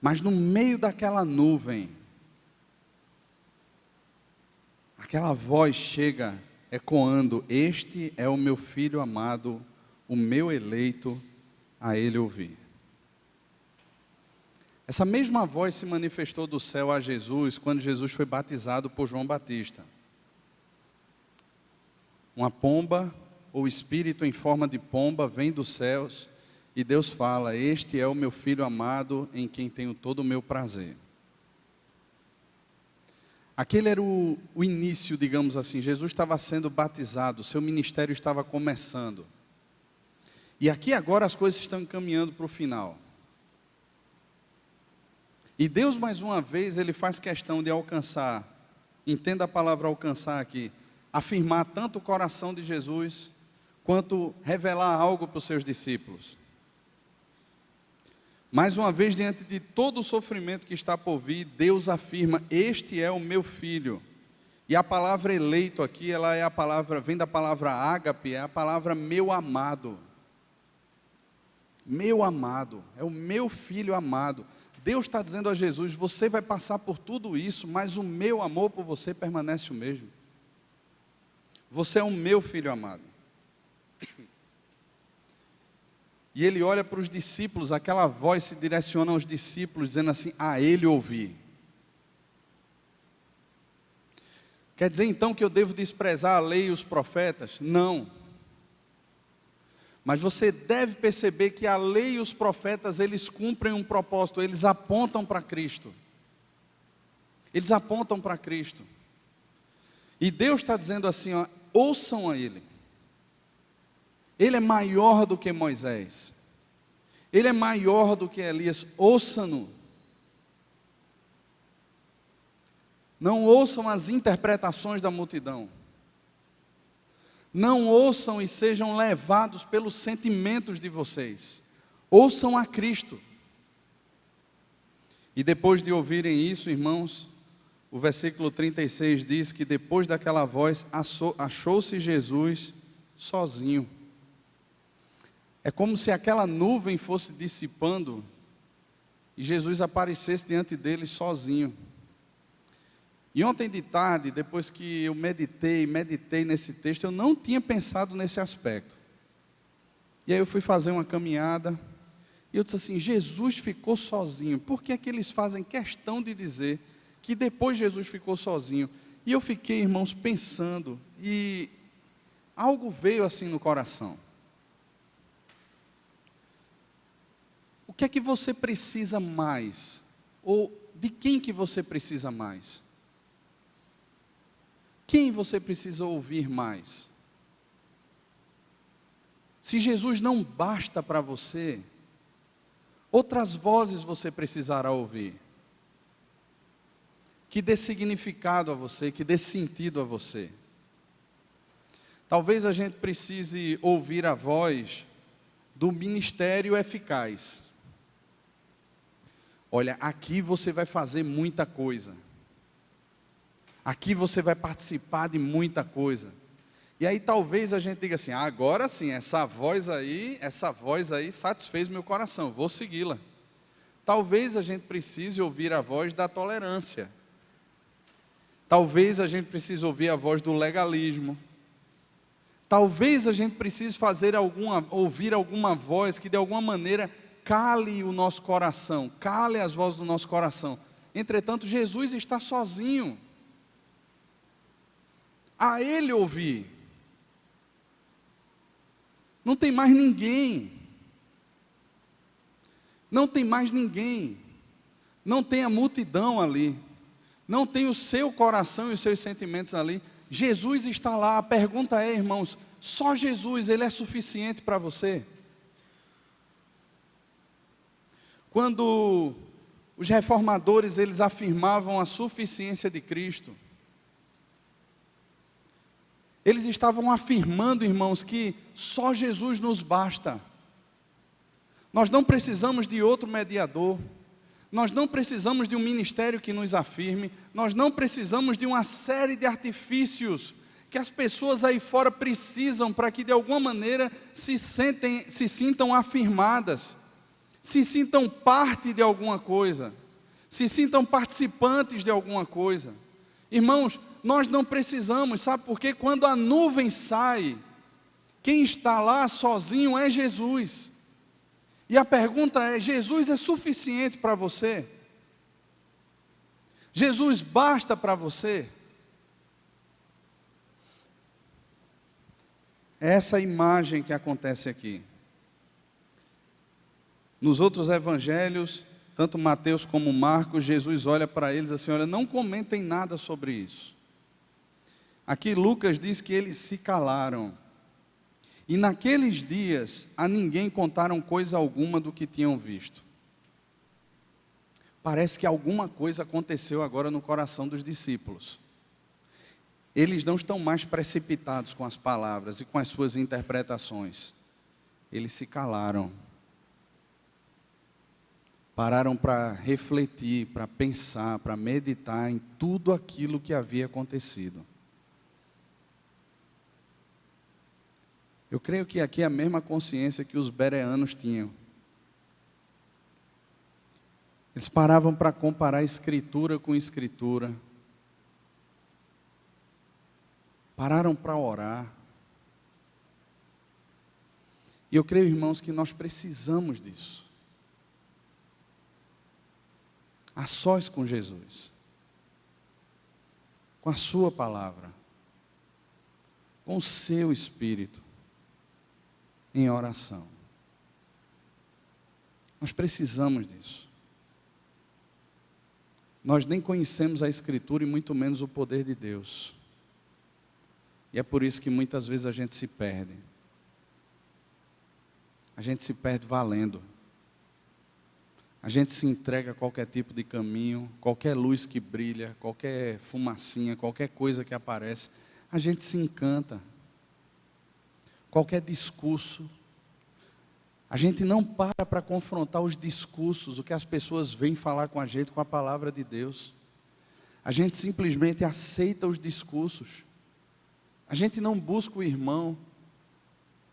Mas no meio daquela nuvem, aquela voz chega ecoando: este é o meu filho amado, o meu eleito, a ele ouvir. Essa mesma voz se manifestou do céu a Jesus quando Jesus foi batizado por João Batista. Uma pomba, ou espírito em forma de pomba, vem dos céus e Deus fala: este é o meu filho amado, em quem tenho todo o meu prazer. Aquele era o início, digamos assim. Jesus estava sendo batizado, seu ministério estava começando. E aqui agora as coisas estão encaminhando para o final. E Deus, mais uma vez, Ele faz questão de alcançar, entenda a palavra alcançar aqui, afirmar tanto o coração de Jesus, quanto revelar algo para os seus discípulos. Mais uma vez, diante de todo o sofrimento que está por vir, Deus afirma: este é o meu filho. E a palavra eleito aqui, ela é a palavra, vem da palavra ágape, é a palavra meu amado. Meu amado, é o meu filho amado. Deus está dizendo a Jesus: você vai passar por tudo isso, mas o meu amor por você permanece o mesmo. Você é o meu filho amado. E ele olha para os discípulos, aquela voz se direciona aos discípulos, dizendo assim: a ele ouvir. Quer dizer então que eu devo desprezar a lei e os profetas? Não. Mas você deve perceber que a lei e os profetas, eles cumprem um propósito, eles apontam para Cristo. Eles apontam para Cristo. E Deus está dizendo assim, ó, ouçam a Ele. Ele é maior do que Moisés. Ele é maior do que Elias. Ouçam-no. Não ouçam as interpretações da multidão. Não ouçam e sejam levados pelos sentimentos de vocês. Ouçam a Cristo. E depois de ouvirem isso, irmãos, o versículo 36 diz que depois daquela voz, achou-se Jesus sozinho. É como se aquela nuvem fosse dissipando e Jesus aparecesse diante deles sozinho. E ontem de tarde, depois que eu meditei nesse texto, eu não tinha pensado nesse aspecto. E aí eu fui fazer uma caminhada, e eu disse assim: Jesus ficou sozinho. Por que é que eles fazem questão de dizer que depois Jesus ficou sozinho? E eu fiquei, irmãos, pensando, e algo veio assim no coração. O que é que você precisa mais? Ou de quem que você precisa mais? Quem você precisa ouvir mais? Se Jesus não basta para você, outras vozes você precisará ouvir. Que dê significado a você, que dê sentido a você. Talvez a gente precise ouvir a voz do ministério eficaz. Olha, aqui você vai fazer muita coisa. Aqui você vai participar de muita coisa. E aí talvez a gente diga assim, agora sim, essa voz aí satisfez meu coração, vou segui-la. Talvez a gente precise ouvir a voz da tolerância. Talvez a gente precise ouvir a voz do legalismo. Talvez a gente precise ouvir alguma voz que de alguma maneira cale o nosso coração, cale as vozes do nosso coração. Entretanto, Jesus está sozinho. A Ele ouvir. Não tem mais ninguém. Não tem mais ninguém. Não tem a multidão ali. Não tem o seu coração e os seus sentimentos ali. Jesus está lá. A pergunta é, irmãos, só Jesus, Ele é suficiente para você? Quando os reformadores, eles afirmavam a suficiência de Cristo, eles estavam afirmando, irmãos, que só Jesus nos basta. Nós não precisamos de outro mediador. Nós não precisamos de um ministério que nos afirme. Nós não precisamos de uma série de artifícios que as pessoas aí fora precisam para que de alguma maneira se sintam afirmadas, se sintam parte de alguma coisa, se sintam participantes de alguma coisa. Irmãos, nós não precisamos, sabe por quê? Quando a nuvem sai, quem está lá sozinho é Jesus. E a pergunta é, Jesus é suficiente para você? Jesus basta para você? É essa imagem que acontece aqui. Nos outros evangelhos, tanto Mateus como Marcos, Jesus olha para eles assim, olha, não comentem nada sobre isso. Aqui Lucas diz que eles se calaram. E naqueles dias, a ninguém contaram coisa alguma do que tinham visto. Parece que alguma coisa aconteceu agora no coração dos discípulos. Eles não estão mais precipitados com as palavras e com as suas interpretações. Eles se calaram. Pararam para refletir, para pensar, para meditar em tudo aquilo que havia acontecido. Eu creio que aqui é a mesma consciência que os bereanos tinham. Eles paravam para comparar escritura com escritura. Pararam para orar. E eu creio, irmãos, que nós precisamos disso. A sós com Jesus. Com a sua palavra. Com o seu Espírito. Em oração. Nós precisamos disso. Nós nem conhecemos a Escritura e muito menos o poder de Deus. E é por isso que muitas vezes a gente se perde. A gente se perde valendo. A gente se entrega a qualquer tipo de caminho, qualquer luz que brilha, qualquer fumacinha, qualquer coisa que aparece, a gente se encanta. Qualquer discurso, a gente não para confrontar os discursos, o que as pessoas vêm falar com a gente com a palavra de Deus. A gente simplesmente aceita os discursos. A gente não busca o irmão.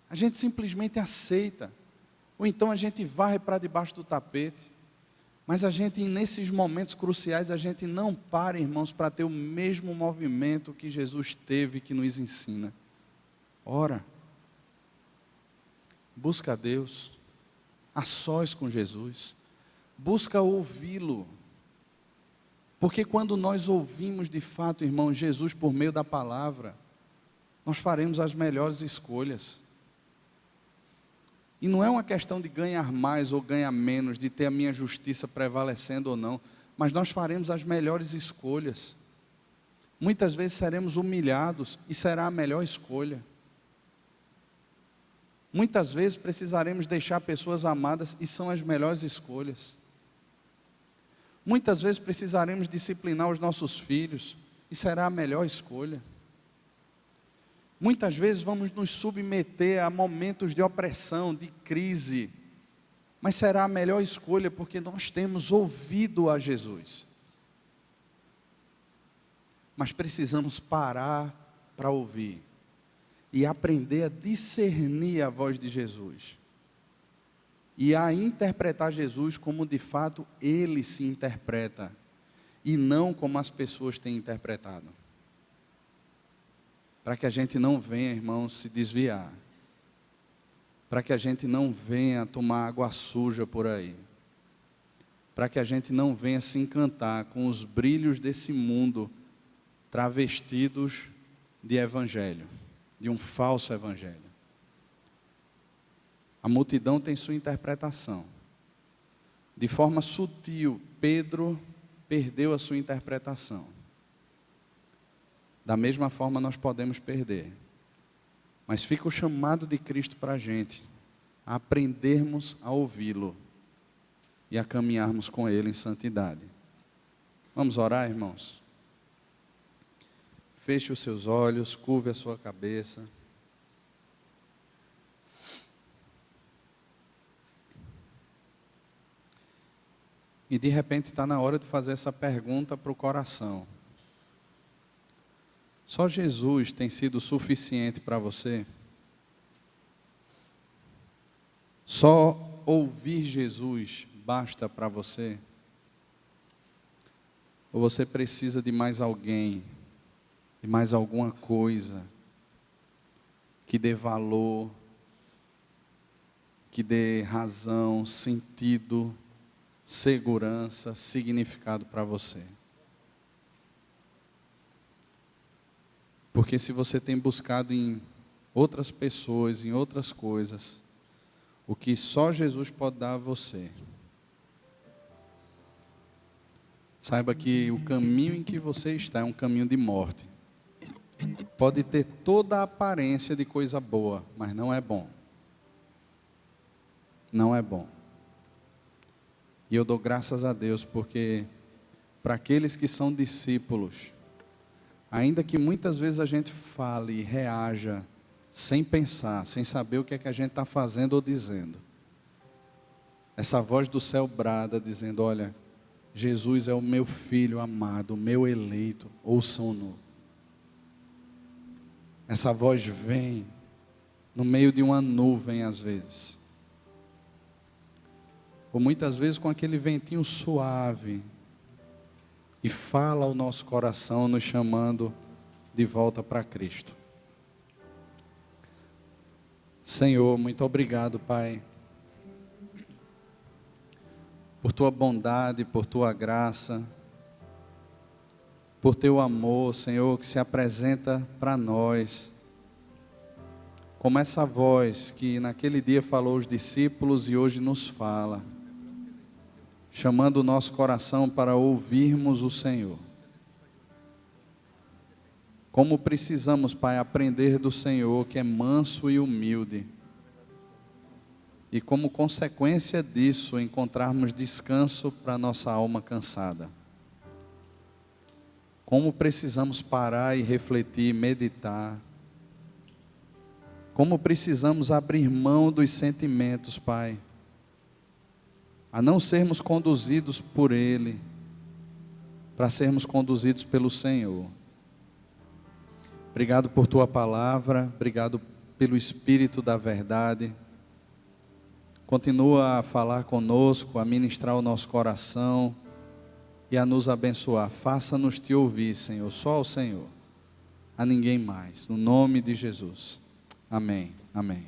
A gente simplesmente aceita. Ou então a gente varre para debaixo do tapete. Mas a gente, nesses momentos cruciais, a gente não para, irmãos, para ter o mesmo movimento que Jesus teve, que nos ensina. Ora. Busca a Deus, a sós com Jesus, busca ouvi-lo, porque quando nós ouvimos de fato, irmão, Jesus por meio da palavra, nós faremos as melhores escolhas. E não é uma questão de ganhar mais ou ganhar menos, de ter a minha justiça prevalecendo ou não, mas nós faremos as melhores escolhas. Muitas vezes seremos humilhados e será a melhor escolha. Muitas vezes precisaremos deixar pessoas amadas e são as melhores escolhas. Muitas vezes precisaremos disciplinar os nossos filhos e será a melhor escolha. Muitas vezes vamos nos submeter a momentos de opressão, de crise, Mas será a melhor escolha porque nós temos ouvido a Jesus. Mas precisamos parar para ouvir e aprender a discernir a voz de Jesus e a interpretar Jesus como de fato Ele se interpreta e não como as pessoas têm interpretado. Para que a gente não venha, irmãos, se desviar. Para que a gente não venha tomar água suja por aí. Para que a gente não venha se encantar com os brilhos desse mundo travestidos de evangelho, de um falso evangelho. A multidão tem sua interpretação. De forma sutil, Pedro perdeu a sua interpretação. Da mesma forma nós podemos perder. Mas fica o chamado de Cristo para a gente, a aprendermos a ouvi-lo e a caminharmos com Ele em santidade. Vamos orar, irmãos? Feche os seus olhos, curve a sua cabeça. E de repente está na hora de fazer essa pergunta para o coração. Só Jesus tem sido suficiente para você? Só ouvir Jesus basta para você? Ou você precisa de mais alguém, de mais alguma coisa que dê valor, que dê razão, sentido, segurança, significado para você? Porque se você tem buscado em outras pessoas, em outras coisas, o que só Jesus pode dar a você, saiba que o caminho em que você está é um caminho de morte. Pode ter toda a aparência de coisa boa, mas não é bom. Não é bom. E eu dou graças a Deus, porque para aqueles que são discípulos, ainda que muitas vezes a gente fale e reaja sem pensar, sem saber o que é que a gente está fazendo ou dizendo, essa voz do céu brada dizendo: olha, Jesus é o meu filho amado, o meu eleito, ouçam-no. Essa voz vem no meio de uma nuvem às vezes, ou muitas vezes com aquele ventinho suave, e fala ao nosso coração, nos chamando de volta para Cristo. Senhor, muito obrigado, Pai, por Tua bondade, por Tua graça, por Teu amor, Senhor, que se apresenta para nós, como essa voz que naquele dia falou aos discípulos e hoje nos fala, chamando o nosso coração para ouvirmos o Senhor. Como precisamos, Pai, aprender do Senhor, que é manso e humilde. E como consequência disso, encontrarmos descanso para nossa alma cansada. Como precisamos parar e refletir, meditar. Como precisamos abrir mão dos sentimentos, Pai, a não sermos conduzidos por Ele, para sermos conduzidos pelo Senhor. Obrigado por Tua palavra, obrigado pelo Espírito da verdade. Continua a falar conosco, a ministrar o nosso coração e a nos abençoar. Faça-nos Te ouvir, Senhor, só ao Senhor, a ninguém mais, no nome de Jesus. Amém, amém.